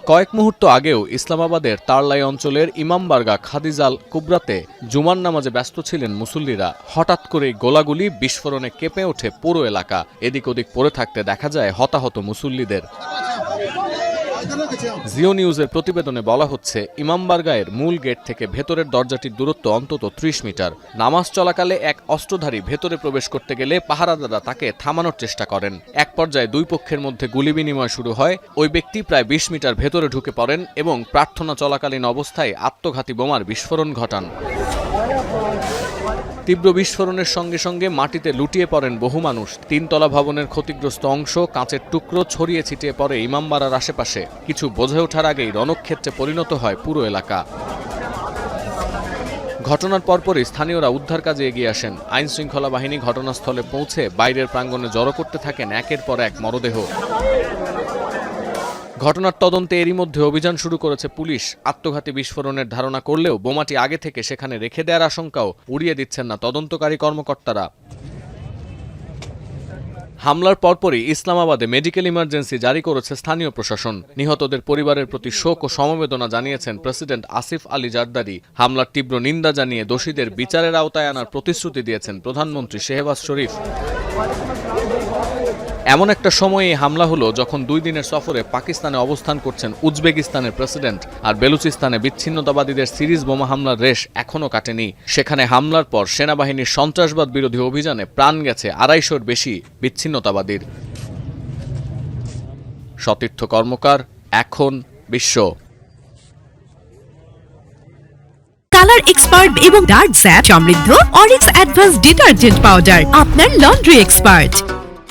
কয়েক মুহূর্ত আগেও ইসলামাবাদের তারলাই অঞ্চলের ইমামবারগা খাদিজাল কুবরাতে জুমার নামাজে ব্যস্ত ছিলেন মুসল্লিরা। হঠাৎ করেই গোলাগুলি বিস্ফোরণে কেঁপে ওঠে পুরো এলাকা। এদিক ওদিক পড়ে থাকতে দেখা যায় হতাহত মুসল্লিদের। জিও নিউজের প্রতিবেদনে বলা হচ্ছে, ইমামবারগায়ের মূল গেট থেকে ভেতরের দরজাটির দূরত্ব অন্তত ৩০ মিটার। নামাজ চলাকালে এক অস্ত্রধারী ভেতরে প্রবেশ করতে গেলে পাহারাদাররা তাকে থামানোর চেষ্টা করেন। এক পর্যায়ে দুই পক্ষের মধ্যে গুলি বিনিময় শুরু হয়। ওই ব্যক্তি প্রায় ২০ মিটার ভেতরে ঢুকে পড়েন এবং প্রার্থনা চলাকালীন অবস্থায় আত্মঘাতী বোমার বিস্ফোরণ ঘটান। তীব্র বিস্ফোরণের সঙ্গে সঙ্গে মাটিতে লুটিয়ে পড়েন বহু মানুষ। তিনতলা ভবনের ক্ষতিগ্রস্ত অংশ, কাঁচের টুকরো ছড়িয়ে ছিটিয়ে পড়ে ইমামবাড়ার আশেপাশে। কিছু বোঝে ওঠার আগেই রণক্ষেত্রে পরিণত হয় পুরো এলাকা। ঘটনার পরপরই স্থানীয়রা উদ্ধার কাজে এগিয়ে আসেন। আইন শৃঙ্খলা বাহিনী ঘটনাস্থলে পৌঁছে বাইরের প্রাঙ্গণে জড়ো করতে থাকেন একের পর এক মরদেহ। ঘটনার তদন্তে এরই মধ্যে অভিযান শুরু করেছে পুলিশ। আত্মঘাতী বিস্ফোরণের ধারণা করলেও বোমাটি আগে থেকে সেখানে রেখে দেওয়ার আশঙ্কাও উড়িয়ে দিচ্ছেন না তদন্তকারী কর্মকর্তারা। হামলার পরপরই ইসলামাবাদে মেডিকেল ইমার্জেন্সি জারি করেছে স্থানীয় প্রশাসন। নিহতদের পরিবারের প্রতি শোক ও সমবেদনা জানিয়েছেন প্রেসিডেন্ট আসিফ আলী জারদারি। হামলার তীব্র নিন্দা জানিয়ে দোষীদের বিচারের আওতায় আনার প্রতিশ্রুতি দিয়েছেন প্রধানমন্ত্রী শেহবাজ শরীফ। এমন একটা সময়ে হামলা হলো যখন 2 দিনের সফরে পাকিস্তানে অবস্থান করছেন উজবেকিস্তানের প্রেসিডেন্ট। আর বেলুচিস্তানে বিচ্ছিন্নতাবাদীদের সিরিজ বোমা হামলার রেশ এখনও কাটেনি। সেখানে হামলার পর সেনাবাহিনীর সন্ত্রাসবাদ বিরোধী অভিযানে প্রাণ গেছে 250-র বেশি বিচ্ছিন্নতাবাদীর। সতীর্থ কর্মকার, এখন বিশ্ব। কালার এক্সপার্ট এবং ডার্ক স্যাপ সমৃদ্ধ অরিক্স অ্যাডভান্স ডিটারজেন্ট পাউডার, আপনার লন্ড্রি এক্সপার্ট।